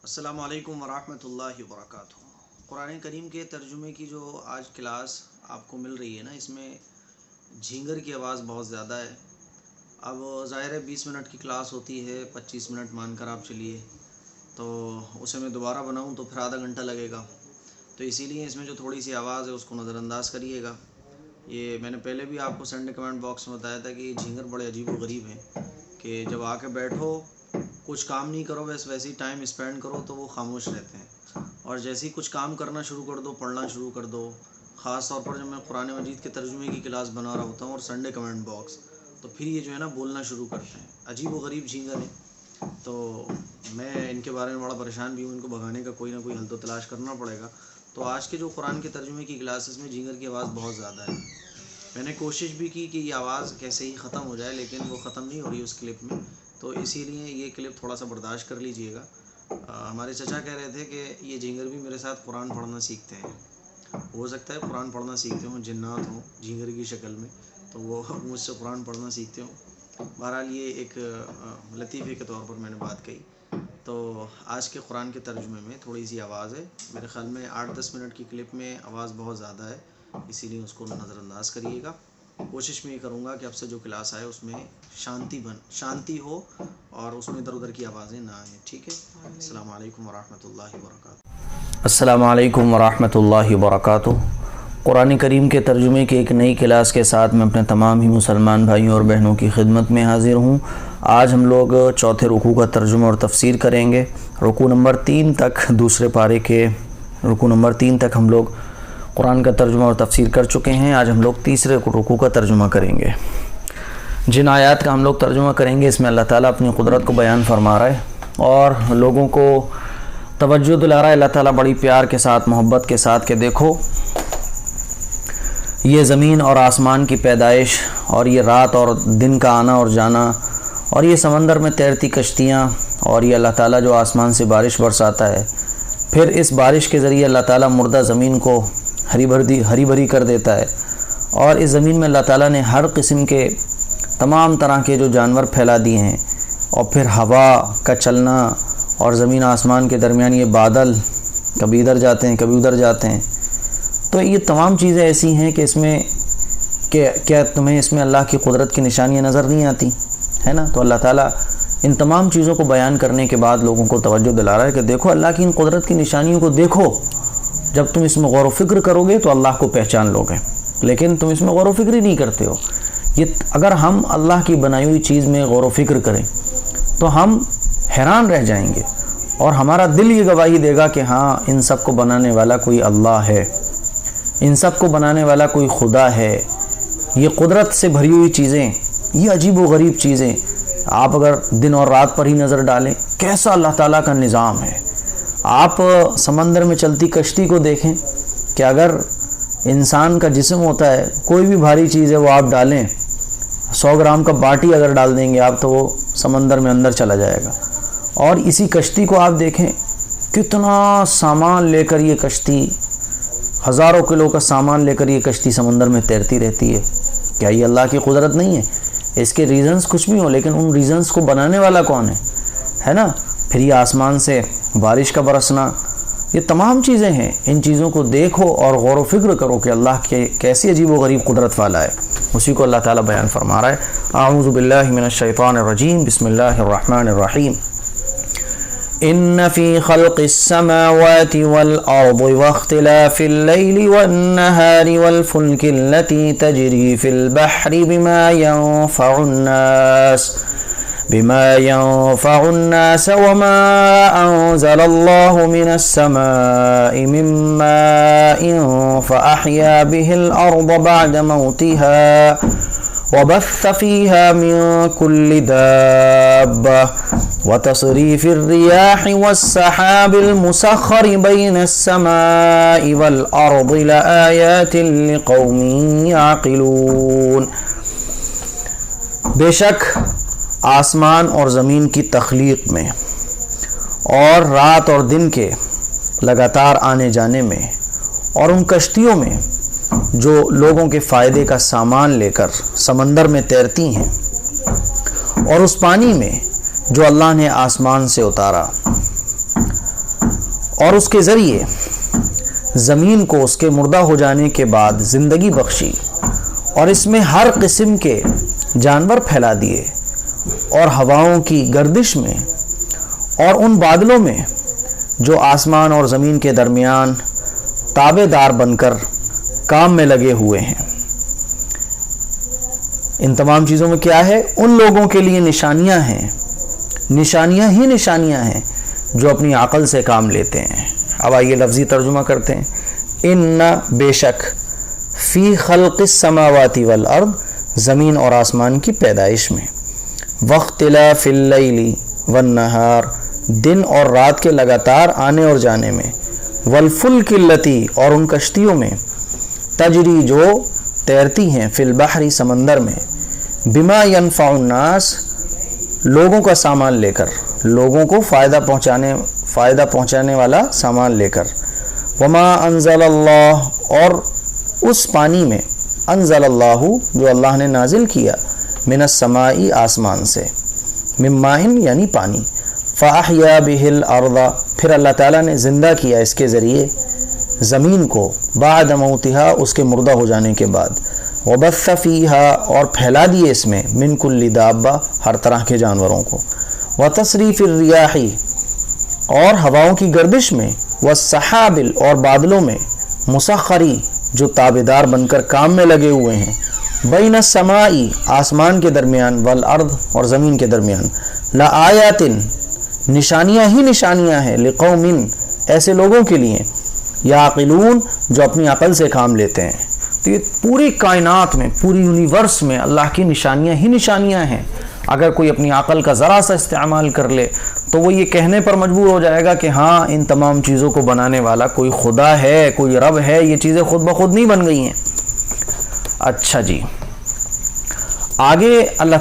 السلام علیکم ورحمۃ اللہ وبرکاتہ۔ قرآن کریم کے ترجمے کی جو آج کلاس آپ کو مل رہی ہے نا، اس میں جھینگر کی آواز بہت زیادہ ہے۔ اب ظاہر ہے 20 منٹ کی کلاس ہوتی ہے، 25 منٹ مان کر آپ چلیے، تو اسے میں دوبارہ بناؤں تو پھر آدھا گھنٹہ لگے گا، تو اسی لیے اس میں جو تھوڑی سی آواز ہے اس کو نظر انداز کریے گا۔ یہ میں نے پہلے بھی آپ کو سنڈے کمنٹ باکس میں بتایا تھا کہ یہ جھینگر بڑے عجیب و غریب ہیں کہ جب آ کے بیٹھو کچھ کام نہیں کرو، ویسے ہی ٹائم اسپینڈ کرو تو وہ خاموش رہتے ہیں، اور جیسے ہی کچھ کام کرنا شروع کر دو، پڑھنا شروع کر دو، خاص طور پر جب میں قرآن مجید کے ترجمے کی کلاس بنا رہا ہوتا ہوں اور سنڈے کمنٹ باکس، تو پھر یہ جو ہے نا بولنا شروع کرتے ہیں۔ عجیب و غریب جھینگر ہیں، تو میں ان کے بارے میں بڑا پریشان بھی ہوں، ان کو بھگانے کا کوئی نہ کوئی حل تو تلاش کرنا پڑے گا۔ تو آج کے جو قرآن کے ترجمے کی کلاسز میں جھینگر کی آواز بہت زیادہ ہے۔ میں نے کوشش بھی کی کہ یہ آواز کیسے ہی ختم ہو جائے، لیکن وہ ختم نہیں ہو رہی اس کلپ میں، تو اسی لیے یہ کلپ تھوڑا سا برداشت کر لیجئے گا۔ ہمارے چچا کہہ رہے تھے کہ یہ جھینگر بھی میرے ساتھ قرآن پڑھنا سیکھتے ہیں، ہو سکتا ہے قرآن پڑھنا سیکھتے ہوں، جنات ہوں جھینگر کی شکل میں، تو وہ مجھ سے قرآن پڑھنا سیکھتے ہوں۔ بہرحال یہ ایک لطیفے کے طور پر میں نے بات کہی۔ تو آج کے قرآن کے ترجمے میں تھوڑی سی آواز ہے، میرے خیال میں 8-10 منٹ کی کلپ میں آواز بہت زیادہ ہے، اسی لیے اس کو نظر انداز کریے گا۔ کوشش میں یہ کروں گا کہ اب سے جو کلاس آئے اس میں شانتی ہو اور اس میں ادھر ادھر کی آوازیں نہ آئیں، ٹھیک ہے؟ السلام علیکم ورحمۃ اللہ وبرکاتہ۔ السلام علیکم ورحمۃ اللہ وبرکاتہ۔ قرآن کریم کے ترجمے کی ایک نئی کلاس کے ساتھ میں اپنے تمام ہی مسلمان بھائیوں اور بہنوں کی خدمت میں حاضر ہوں۔ آج ہم لوگ چوتھے رکوع کا ترجمہ اور تفسیر کریں گے۔ رکوع نمبر 3 تک، دوسرے پارے کے رکوع نمبر 3 تک ہم لوگ قرآن کا ترجمہ اور تفسیر کر چکے ہیں۔ آج ہم لوگ تیسرے رکوع کا ترجمہ کریں گے۔ جن آیات کا ہم لوگ ترجمہ کریں گے، اس میں اللہ تعالیٰ اپنی قدرت کو بیان فرما رہا ہے اور لوگوں کو توجہ دلا رہا ہے اللہ تعالیٰ بڑی پیار کے ساتھ، محبت کے ساتھ، کہ دیکھو یہ زمین اور آسمان کی پیدائش، اور یہ رات اور دن کا آنا اور جانا، اور یہ سمندر میں تیرتی کشتیاں، اور یہ اللہ تعالیٰ جو آسمان سے بارش برساتا ہے، پھر اس بارش کے ذریعے اللہ تعالیٰ مردہ زمین کو ہری بھری کر دیتا ہے، اور اس زمین میں اللہ تعالیٰ نے ہر قسم کے تمام طرح کے جو جانور پھیلا دیے ہیں، اور پھر ہوا کا چلنا اور زمین آسمان کے درمیان یہ بادل کبھی ادھر جاتے ہیں کبھی ادھر جاتے ہیں، تو یہ تمام چیزیں ایسی ہیں کہ اس میں کیا تمہیں اس میں اللہ کی قدرت کی نشانیاں نظر نہیں آتی ہے نا؟ تو اللہ تعالیٰ ان تمام چیزوں کو بیان کرنے کے بعد لوگوں کو توجہ دلا رہا ہے کہ دیکھو اللہ کی ان قدرت کی نشانیوں کو دیکھو، جب تم اس میں غور و فکر کرو گے تو اللہ کو پہچان لو گے، لیکن تم اس میں غور و فکر ہی نہیں کرتے ہو۔ یہ اگر ہم اللہ کی بنائی ہوئی چیز میں غور و فکر کریں تو ہم حیران رہ جائیں گے، اور ہمارا دل یہ گواہی دے گا کہ ہاں ان سب کو بنانے والا کوئی اللہ ہے، ان سب کو بنانے والا کوئی خدا ہے۔ یہ قدرت سے بھری ہوئی چیزیں، یہ عجیب و غریب چیزیں، آپ اگر دن اور رات پر ہی نظر ڈالیں کیسا اللہ تعالیٰ کا نظام ہے۔ آپ سمندر میں چلتی کشتی کو دیکھیں کہ اگر انسان کا جسم ہوتا ہے، کوئی بھی بھاری چیز ہے وہ آپ ڈالیں، 100 گرام کا باٹی اگر ڈال دیں گے آپ تو وہ سمندر میں اندر چلا جائے گا، اور اسی کشتی کو آپ دیکھیں کتنا سامان لے کر یہ کشتی، ہزاروں کلو کا سامان لے کر یہ کشتی سمندر میں تیرتی رہتی ہے۔ کیا یہ اللہ کی قدرت نہیں ہے؟ اس کے ریزنز کچھ بھی ہوں، لیکن ان ریزنز کو بنانے والا کون ہے نا؟ پھر یہ آسمان سے بارش کا برسنا، یہ تمام چیزیں ہیں، ان چیزوں کو دیکھو اور غور و فکر کرو کہ اللہ کے کیسی عجیب و غریب قدرت والا ہے۔ اسی کو اللہ تعالیٰ بیان فرما رہا ہے۔ اعوذ باللہ من الشیطان الرجیم، بسم اللہ الرحمن الرحیم۔ ان فی خلق السماوات والارض واختلاف اللیل والنہار والفلک التي تجری فی البحر بما ينفع الناس وما أنزل الله من السماء من ماء فأحيا به الأرض بعد موتها وبث فيها من كل دابة وتصريف الرياح والسحاب المسخر بين السماء والأرض لآيات لقوم يعقلون۔ بے شک آسمان اور زمین کی تخلیق میں اور رات اور دن کے لگاتار آنے جانے میں اور ان کشتیوں میں جو لوگوں کے فائدے کا سامان لے کر سمندر میں تیرتی ہیں، اور اس پانی میں جو اللہ نے آسمان سے اتارا، اور اس کے ذریعے زمین کو اس کے مردہ ہو جانے کے بعد زندگی بخشی اور اس میں ہر قسم کے جانور پھیلا دیے اور ہواؤں کی گردش میں اور ان بادلوں میں جو آسمان اور زمین کے درمیان تابع دار بن کر کام میں لگے ہوئے ہیں. ان تمام چیزوں میں کیا ہے؟ ان لوگوں کے لیے نشانیاں ہیں، نشانیاں ہی نشانیاں ہیں جو اپنی عقل سے کام لیتے ہیں. اب آئیے لفظی ترجمہ کرتے ہیں. ان بے شک فی خلق السماوات والارض زمین اور آسمان کی پیدائش میں، واختلاف اللیل والنہار دن اور رات کے لگاتار آنے اور جانے میں، والفلک التی اور ان کشتیوں میں، تجری جو تیرتی ہیں، فی البحر سمندر میں، بما ینفع الناس لوگوں کا سامان لے کر، لوگوں کو فائدہ پہنچانے والا سامان لے کر، وما انزل اللہ اور اس پانی میں، انزل اللہ جو اللہ نے نازل کیا، من السماء آسمان سے، من ماء یعنی پانی، فاحیا بہ الارض پھر اللہ تعالیٰ نے زندہ کیا اس کے ذریعے زمین کو، بعد موتہا اس کے مردہ ہو جانے کے بعد، وبث فیہا اور پھیلا دیے اس میں، من کل دابہ ہر طرح کے جانوروں کو، وتصریف الریاح اور ہواؤں کی گردش میں، والسحاب اور بادلوں میں، مسخری جو تابعدار بن کر کام میں لگے ہوئے ہیں، بین السماء آسمان کے درمیان، والارض اور زمین کے درمیان، لآیات نشانیاں ہی نشانیاں ہیں، لقوم ایسے لوگوں کے لیے، یعقلون جو اپنی عقل سے کام لیتے ہیں. تو یہ پوری کائنات میں، پوری یونیورس میں اللہ کی نشانیاں ہی نشانیاں ہیں. اگر کوئی اپنی عقل کا ذرا سا استعمال کر لے تو وہ یہ کہنے پر مجبور ہو جائے گا کہ ہاں ان تمام چیزوں کو بنانے والا کوئی خدا ہے، کوئی رب ہے، یہ چیزیں خود بخود نہیں بن گئی ہیں. اچھا جی، آگے اللہ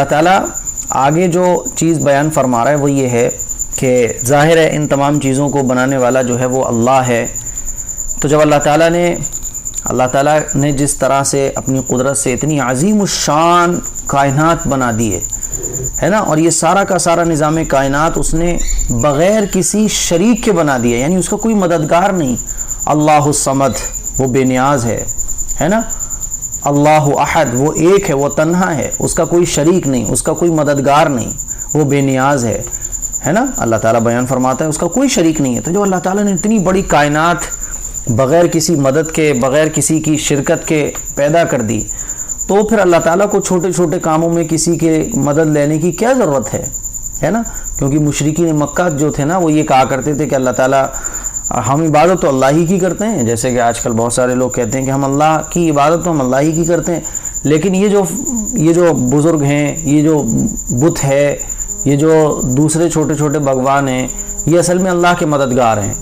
تعالیٰ آگے جو چیز بیان فرما رہا ہے وہ یہ ہے کہ ظاہر ہے ان تمام چیزوں کو بنانے والا جو ہے وہ اللہ ہے. تو جب اللہ تعالیٰ نے جس طرح سے اپنی قدرت سے اتنی عظیم الشان کائنات بنا دیے ہے نا، اور یہ سارا کا سارا نظام کائنات اس نے بغیر کسی شریک کے بنا دیا، یعنی اس کا کوئی مددگار نہیں. اللہ الصمد وہ بے نیاز ہے نا، اللہ احد وہ ایک ہے، وہ تنہا ہے، اس کا کوئی شریک نہیں، اس کا کوئی مددگار نہیں، وہ بے نیاز ہے نا. اللہ تعالیٰ بیان فرماتا ہے اس کا کوئی شریک نہیں ہے. تو جو اللہ تعالیٰ نے اتنی بڑی کائنات بغیر کسی مدد کے، بغیر کسی کی شرکت کے پیدا کر دی، تو پھر اللہ تعالیٰ کو چھوٹے چھوٹے کاموں میں کسی کے مدد لینے کی کیا ضرورت ہے نا. کیونکہ مشرکین مکہ جو تھے نا وہ یہ کہا کرتے تھے کہ اللہ تعالیٰ ہم عبادت تو اللہ ہی کی کرتے ہیں، جیسے کہ آج کل بہت سارے لوگ کہتے ہیں کہ ہم اللہ کی عبادت تو ہم اللہ ہی کی کرتے ہیں، لیکن یہ جو بزرگ ہیں، یہ جو بت ہے، یہ جو دوسرے چھوٹے چھوٹے بھگوان ہیں، یہ اصل میں اللہ کے مددگار ہیں.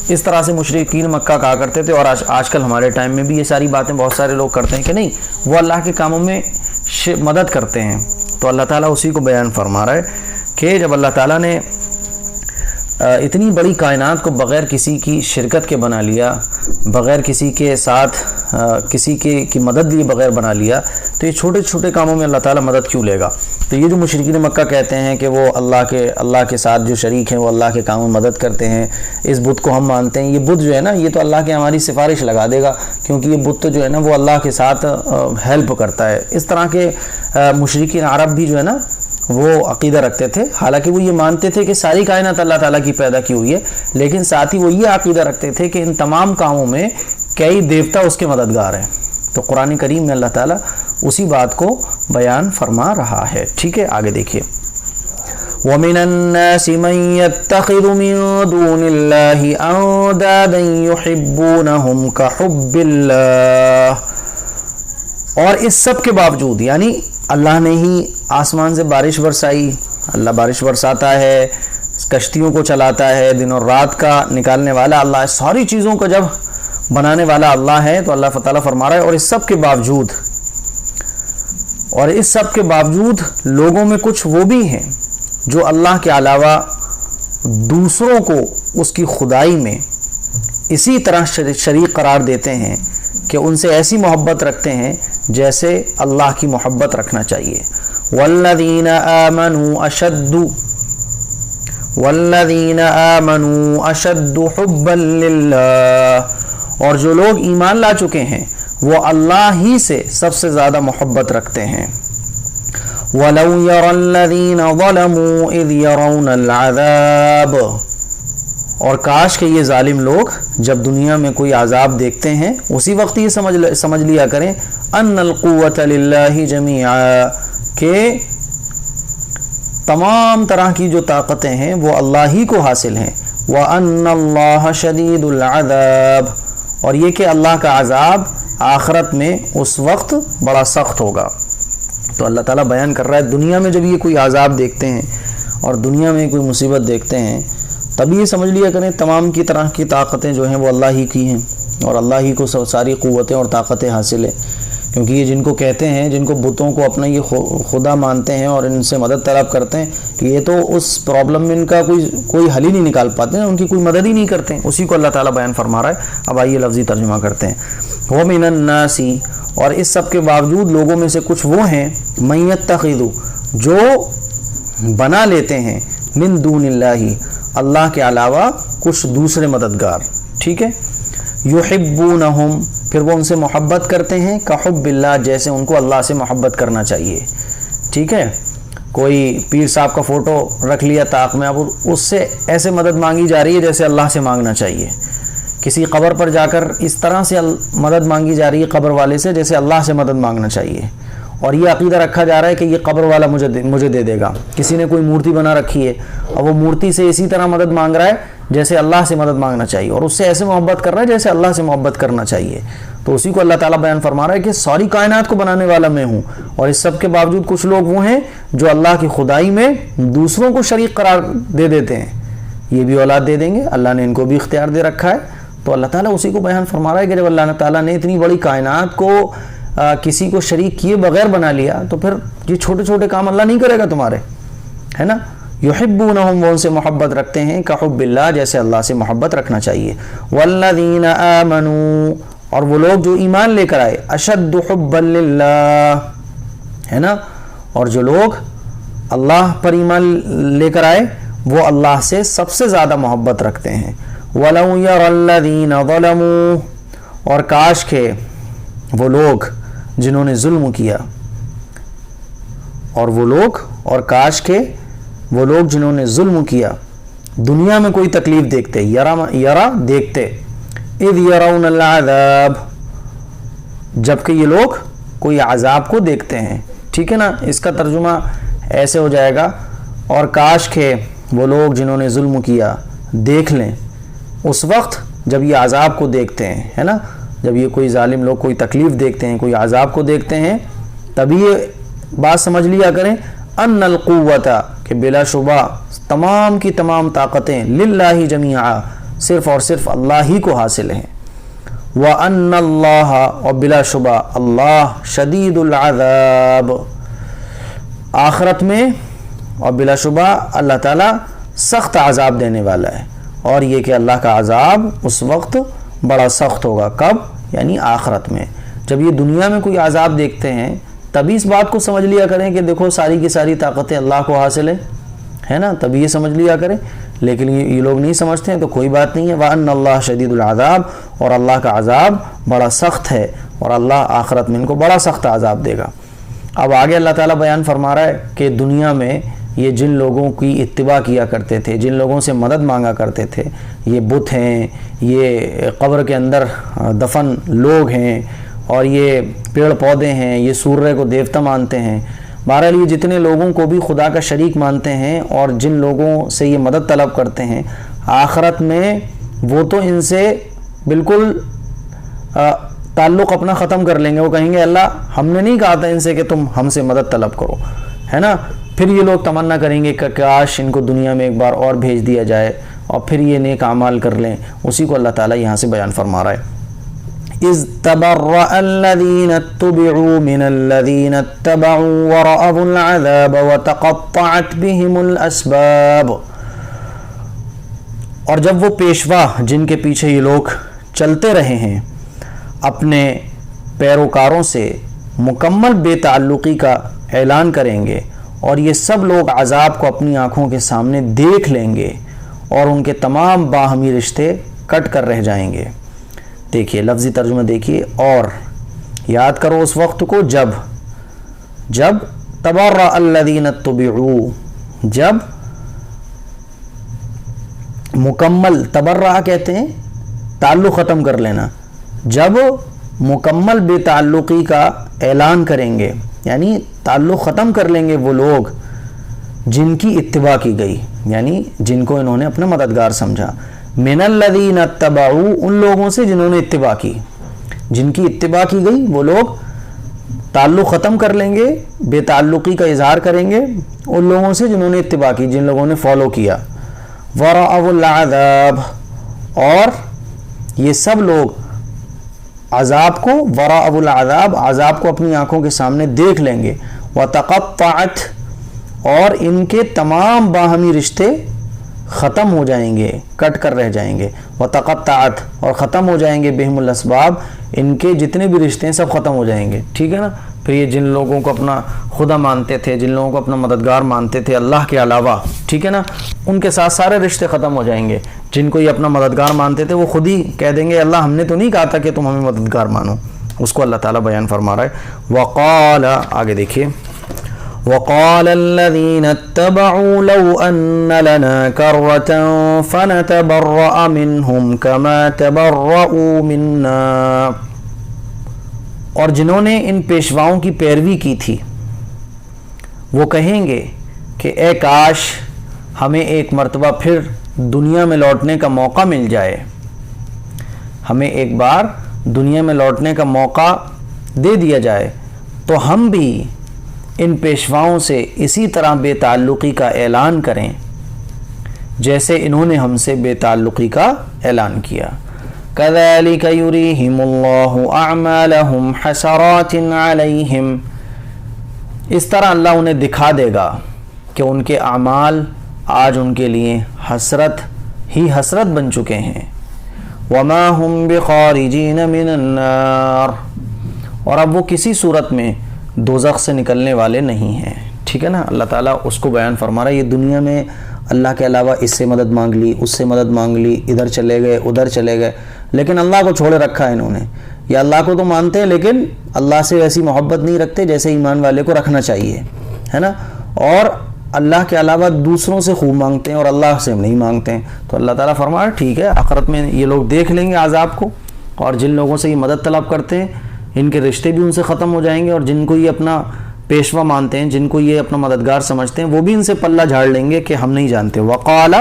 اس طرح سے مشرکین مکہ کہا کرتے تھے. اور آج کل ہمارے ٹائم میں بھی یہ ساری باتیں بہت سارے لوگ کرتے ہیں کہ نہیں، وہ اللہ کے کاموں میں مدد کرتے ہیں. تو اللہ تعالیٰ اسی کو بیان فرما رہا ہے کہ جب اللہ تعالیٰ نے اتنی بڑی کائنات کو بغیر کسی کی شرکت کے بنا لیا، بغیر کسی کے ساتھ کسی کی مدد لیے بغیر بنا لیا، تو یہ چھوٹے چھوٹے کاموں میں اللہ تعالیٰ مدد کیوں لے گا؟ تو یہ جو مشرکین مکہ کہتے ہیں کہ وہ اللہ کے ساتھ جو شریک ہیں وہ اللہ کے کاموں میں مدد کرتے ہیں، اس بت کو ہم مانتے ہیں، یہ بت جو ہے نا یہ تو اللہ کے ہماری سفارش لگا دے گا، کیونکہ یہ بت جو ہے نا وہ اللہ کے ساتھ ہیلپ کرتا ہے. اس طرح کے مشرکین عرب بھی جو ہے نا وہ عقیدہ رکھتے تھے. حالانکہ وہ یہ مانتے تھے کہ ساری کائنات اللہ تعالیٰ کی پیدا کی ہوئی ہے، لیکن ساتھ ہی وہ یہ عقیدہ رکھتے تھے کہ ان تمام کاموں میں کئی دیوتا اس کے مددگار ہیں. تو قرآن کریم میں اللہ تعالیٰ اسی بات کو بیان فرما رہا ہے. ٹھیک ہے، آگے دیکھیے. وَمِنَ النَّاسِ مَن يَتَّخِذُ مِن دُونِ اللَّهِ أَندَادًا يُحِبُّونَهُمْ كَحُبِّ اللَّهِ. اور اس سب کے باوجود، یعنی اللہ نے ہی آسمان سے بارش برسائی، اللہ بارش برساتا ہے، کشتیوں کو چلاتا ہے، دن اور رات کا نکالنے والا اللہ ہے، ساری چیزوں کا جب بنانے والا اللہ ہے. تو اللہ تعالیٰ فرما رہا ہے اور اس سب کے باوجود لوگوں میں کچھ وہ بھی ہیں جو اللہ کے علاوہ دوسروں کو اس کی خدائی میں اسی طرح شریک قرار دیتے ہیں کہ ان سے ایسی محبت رکھتے ہیں جیسے اللہ کی محبت رکھنا چاہیے. والذین آمنوا اشد والذین آمنوا اشد حبا للہ، اور جو لوگ ایمان لا چکے ہیں وہ اللہ ہی سے سب سے زیادہ محبت رکھتے ہیں۔ وَلَوْ يَرَى الَّذِينَ ظَلَمُوا إِذْ يَرَوْنَ الْعَذَابَ، اور کاش کہ یہ ظالم لوگ جب دنیا میں کوئی عذاب دیکھتے ہیں اسی وقت یہ سمجھ لیا کریں ان القوۃ للہ جمیعا، کہ تمام طرح کی جو طاقتیں ہیں وہ اللہ ہی کو حاصل ہیں۔ وَأَنَّ اللَّهَ شَدِيدُ الْعَذَابِ، اور یہ کہ اللہ کا عذاب آخرت میں اس وقت بڑا سخت ہوگا۔ تو اللہ تعالیٰ بیان کر رہا ہے دنیا میں جب یہ کوئی عذاب دیکھتے ہیں اور دنیا میں کوئی مصیبت دیکھتے ہیں تب یہ سمجھ لیا کریں تمام کی طرح کی طاقتیں جو ہیں وہ اللہ ہی کی ہیں اور اللہ ہی کو ساری قوتیں اور طاقتیں حاصل ہیں، کیونکہ یہ جن کو کہتے ہیں، جن کو بتوں کو اپنا یہ خدا مانتے ہیں اور ان سے مدد طلب کرتے ہیں، کہ یہ تو اس پرابلم میں ان کا کوئی حل ہی نہیں نکال پاتے ہیں، ان کی کوئی مدد ہی نہیں کرتے ہیں، اسی کو اللہ تعالیٰ بیان فرما رہا ہے۔ اب آئیے لفظی ترجمہ کرتے ہیں۔ وَمِنَ النَّاسِ، اور اس سب کے باوجود لوگوں میں سے کچھ وہ ہیں مَن يَتَّخِذُ، جو بنا لیتے ہیں من دون اللہ، اللہ کے علاوہ کچھ دوسرے مددگار، ٹھیک ہے، یحبونہم، پھر وہ ان سے محبت کرتے ہیں کحب اللہ، جیسے ان کو اللہ سے محبت کرنا چاہیے، ٹھیک ہے۔ کوئی پیر صاحب کا فوٹو رکھ لیا طاق میں، اب اس سے ایسے مدد مانگی جا رہی ہے جیسے اللہ سے مانگنا چاہیے۔ کسی قبر پر جا کر اس طرح سے مدد مانگی جا رہی ہے قبر والے سے جیسے اللہ سے مدد مانگنا چاہیے، اور یہ عقیدہ رکھا جا رہا ہے کہ یہ قبر والا مجھے دے دے گا۔ کسی نے کوئی مورتی بنا رکھی ہے اور وہ مورتی سے اسی طرح مدد مانگ رہا ہے جیسے اللہ سے مدد مانگنا چاہیے، اور اس سے ایسے محبت کر رہا ہے جیسے اللہ سے محبت کرنا چاہیے۔ تو اسی کو اللہ تعالیٰ بیان فرما رہا ہے کہ ساری کائنات کو بنانے والا میں ہوں، اور اس سب کے باوجود کچھ لوگ وہ ہیں جو اللہ کی خدائی میں دوسروں کو شریک قرار دے دیتے ہیں۔ یہ بھی اولاد دے دیں گے، اللہ نے ان کو بھی اختیار دے رکھا ہے۔ تو اللہ تعالیٰ اسی کو بیان فرما رہا ہے کہ جب اللہ تعالیٰ نے اتنی بڑی کائنات کو کسی کو شریک کیے بغیر بنا لیا تو پھر یہ چھوٹے چھوٹے کام اللہ نہیں کرے گا تمہارے، ہے نا۔ یحبونہم، وہ ان سے محبت رکھتے ہیں کحب اللہ، جیسے اللہ سے محبت رکھنا چاہیے۔ والذین آمنوا، اور وہ لوگ جو ایمان لے کر آئے، اشد حبا للہ، ہے نا، اور جو لوگ اللہ پر ایمان لے کر آئے وہ اللہ سے سب سے زیادہ محبت رکھتے ہیں۔ وَلَوْ يَرَى الَّذِينَ ظَلَمُوا، اور کاش کہ وہ لوگ جنہوں نے ظلم کیا، اور کاش کہ وہ لوگ جنہوں نے ظلم کیا دنیا میں کوئی تکلیف دیکھتے، یرا دیکھتے، اذ یرون العذاب، جبکہ یہ لوگ کوئی عذاب کو دیکھتے ہیں، ٹھیک ہے نا۔ اس کا ترجمہ ایسے ہو جائے گا، اور کاش کہ وہ لوگ جنہوں نے ظلم کیا دیکھ لیں اس وقت جب یہ عذاب کو دیکھتے ہیں، ہے نا، جب یہ کوئی ظالم لوگ کوئی تکلیف دیکھتے ہیں، کوئی عذاب کو دیکھتے ہیں، تبھی یہ بات سمجھ لیا کریں ان القوت، کہ بلا شبہ تمام کی تمام طاقتیں للہ جمیعا، صرف اور صرف اللہ ہی کو حاصل ہیں۔ وَأَنَّ اللَّهَ، اور بلا شبہ اللہ شدید العذاب، آخرت میں اور بلا شبہ اللہ تعالیٰ سخت عذاب دینے والا ہے، اور یہ کہ اللہ کا عذاب اس وقت بڑا سخت ہوگا۔ کب؟ یعنی آخرت میں۔ جب یہ دنیا میں کوئی عذاب دیکھتے ہیں تبھی اس بات کو سمجھ لیا کریں کہ دیکھو ساری کی ساری طاقتیں اللہ کو حاصل ہے نا، تبھی یہ سمجھ لیا کریں، لیکن یہ لوگ نہیں سمجھتے ہیں تو کوئی بات نہیں ہے۔ وَأَنَّ اللَّهَ شَدِيدُ الْعَذَابِ، اور اللہ کا عذاب بڑا سخت ہے، اور اللہ آخرت میں ان کو بڑا سخت عذاب دے گا۔ اب آگے اللہ تعالیٰ بیان فرما رہا ہے کہ دنیا میں یہ جن لوگوں کی اتباع کیا کرتے تھے، جن لوگوں سے مدد مانگا کرتے تھے، یہ بت ہیں، یہ قبر کے اندر دفن لوگ ہیں، اور یہ پیڑ پودے ہیں، یہ سورج کو دیوتا مانتے ہیں، بہرحال یہ جتنے لوگوں کو بھی خدا کا شریک مانتے ہیں اور جن لوگوں سے یہ مدد طلب کرتے ہیں، آخرت میں وہ تو ان سے بالکل تعلق اپنا ختم کر لیں گے۔ وہ کہیں گے اللہ ہم نے نہیں کہا تھا ان سے کہ تم ہم سے مدد طلب کرو، ہے نا۔ پھر یہ لوگ تمنا کریں گے کہ کاش ان کو دنیا میں ایک بار اور بھیج دیا جائے اور پھر یہ نیک اعمال کر لیں۔ اسی کو اللہ تعالیٰ یہاں سے بیان فرما رہا ہے۔ اذ تبرأ الذین اتبعوا من الذین اتبعوا ورأوا العذاب وتقطعت بهم الاسباب، اور جب وہ پیشوا جن کے پیچھے یہ لوگ چلتے رہے ہیں اپنے پیروکاروں سے مکمل بے تعلقی کا اعلان کریں گے اور یہ سب لوگ عذاب کو اپنی آنکھوں کے سامنے دیکھ لیں گے اور ان کے تمام باہمی رشتے کٹ کر رہ جائیں گے۔ دیکھیے لفظی ترجمہ دیکھیے، اور یاد کرو اس وقت کو جب تبرأ الذین اتبعوا، جب مکمل تبرع کہتے ہیں تعلق ختم کر لینا، جب مکمل بے تعلقی کا اعلان کریں گے، یعنی تعلق ختم کر لیں گے وہ لوگ جن کی اتباع کی گئی، یعنی جن کو انہوں نے اپنا مددگار سمجھا۔ من الذین اتبعوا، ان لوگوں سے جنہوں نے اتباع کی، جن کی اتباع کی گئی وہ لوگ تعلق ختم کر لیں گے، بے تعلقی کا اظہار کریں گے ان لوگوں سے جنہوں نے اتباع کی، جن لوگوں نے فالو کیا۔ ورأوا العذاب، اور یہ سب لوگ عذاب کو، ورأوا العذاب، عذاب کو اپنی آنکھوں کے سامنے دیکھ لیں گے۔ وتقطعت، اور ان کے تمام باہمی رشتے ختم ہو جائیں گے، کٹ کر رہ جائیں گے۔ وتقطعت، اور ختم ہو جائیں گے بہم الاسباب، ان کے جتنے بھی رشتے ہیں سب ختم ہو جائیں گے، ٹھیک ہے نا۔ پھر یہ جن لوگوں کو اپنا خدا مانتے تھے، جن لوگوں کو اپنا مددگار مانتے تھے اللہ کے علاوہ، ٹھیک ہے نا، ان کے ساتھ سارے رشتے ختم ہو جائیں گے۔ جن کو یہ اپنا مددگار مانتے تھے وہ خود ہی کہہ دیں گے اللہ ہم نے تو نہیں کہا تھا کہ تم ہمیں مددگار مانو، اس کو اللہ تعالیٰ بیان فرما رہا ہے۔ وقال، آگے دیکھیے، وقال الذين اتبعوا لو ان لنا كرة فنتبرأ منهم كما تبرؤوا منا، اور جنہوں نے ان پیشواؤں کی پیروی کی تھی وہ کہیں گے کہ اے کاش ہمیں ایک مرتبہ پھر دنیا میں لوٹنے کا موقع مل جائے، ہمیں ایک بار دنیا میں لوٹنے کا موقع دے دیا جائے تو ہم بھی ان پیشواؤں سے اسی طرح بے تعلقی کا اعلان کریں جیسے انہوں نے ہم سے بے تعلقی کا اعلان کیا۔ كذلك يريهم الله أعمالهم حسرات عليهم، اس طرح اللہ انہیں دکھا دے گا کہ ان کے اعمال آج ان کے لیے حسرت ہی حسرت بن چکے ہیں۔ وما هم بخارجين من النار، اور اب وہ کسی صورت میں دوزخ سے نکلنے والے نہیں ہیں، ٹھیک ہے نا۔ اللہ تعالیٰ اس کو بیان فرما رہا ہے، یہ دنیا میں اللہ کے علاوہ اس سے مدد مانگ لی، اس سے مدد مانگ لی، ادھر چلے گئے ادھر چلے گئے، لیکن اللہ کو چھوڑے رکھا ہے انہوں نے۔ یہ اللہ کو تو مانتے ہیں لیکن اللہ سے ایسی محبت نہیں رکھتے جیسے ایمان والے کو رکھنا چاہیے، ہے نا، اور اللہ کے علاوہ دوسروں سے خوب مانگتے ہیں اور اللہ سے نہیں مانگتے ہیں۔ تو اللہ تعالیٰ فرما رہا ہے ٹھیک ہے، آخرت میں یہ لوگ دیکھ لیں گے عذاب کو، اور جن لوگوں سے یہ مدد طلب کرتے ہیں ان کے رشتے بھی ان سے ختم ہو جائیں گے، اور جن کو یہ اپنا پیشوا مانتے ہیں، جن کو یہ اپنا مددگار سمجھتے ہیں، وہ بھی ان سے پلہ جھاڑ لیں گے کہ ہم نہیں جانتے۔ وقال،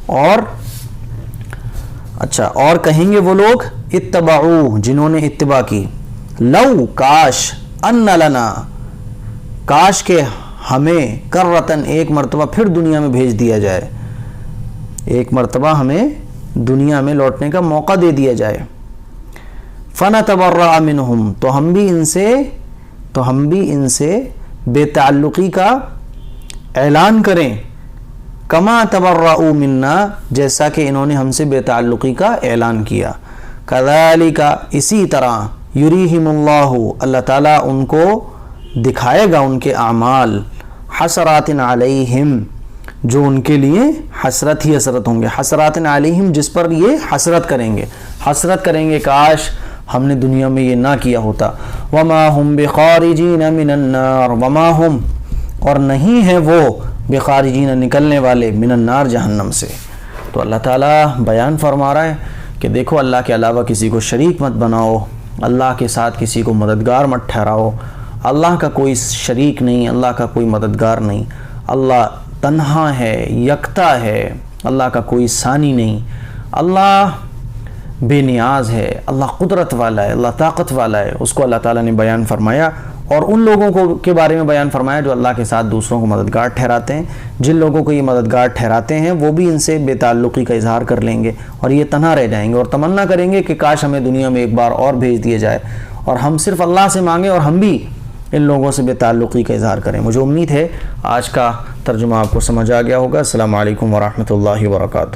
اور اچھا، اور کہیں گے وہ لوگ اتبعوا، جنہوں نے اتباع کی، لو، کاش، ان لنا، کاش کہ ہمیں کرتن، ایک مرتبہ پھر دنیا میں بھیج دیا جائے، ایک مرتبہ ہمیں دنیا میں لوٹنے کا موقع دے دیا جائے۔ فنتبرأ منہم، تو ہم بھی ان سے بے تعلقی کا اعلان کریں، کما تبرؤوا منا، جیسا کہ انہوں نے ہم سے بے تعلقی کا اعلان کیا۔ کذالک، اسی طرح، یریہم اللہ، اللہ تعالیٰ ان کو دکھائے گا ان کے اعمال، حسرات علیہم، جو ان کے لیے حسرت ہی حسرت ہوں گے، حسرات علیہم، جس پر یہ حسرت کریں گے کاش ہم نے دنیا میں یہ نہ کیا ہوتا۔ وما ہم بخارجین من النار، وما ہم، اور نہیں ہے وہ بخارجین، نکلنے والے، من النار، جہنم سے۔ تو اللہ تعالیٰ بیان فرما رہا ہے کہ دیکھو اللہ کے علاوہ کسی کو شریک مت بناؤ، اللہ کے ساتھ کسی کو مددگار مت ٹھہراؤ، اللہ کا کوئی شریک نہیں، اللہ کا کوئی مددگار نہیں، اللہ تنہا ہے، یکتا ہے، اللہ کا کوئی ثانی نہیں، اللہ بے نیاز ہے، اللہ قدرت والا ہے، اللہ طاقت والا ہے۔ اس کو اللہ تعالیٰ نے بیان فرمایا، اور ان لوگوں کو کے بارے میں بیان فرمایا جو اللہ کے ساتھ دوسروں کو مددگار ٹھہراتے ہیں۔ جن لوگوں کو یہ مددگار ٹھہراتے ہیں وہ بھی ان سے بے تعلقی کا اظہار کر لیں گے اور یہ تنہا رہ جائیں گے اور تمنا کریں گے کہ کاش ہمیں دنیا میں ایک بار اور بھیج دیا جائے اور ہم صرف اللہ سے مانگیں اور ہم بھی ان لوگوں سے بے تعلقی کا اظہار کریں۔ مجھے امید ہے آج کا ترجمہ آپ کو سمجھ آ گیا ہوگا۔ السلام علیکم ورحمۃ اللہ وبرکاتہ۔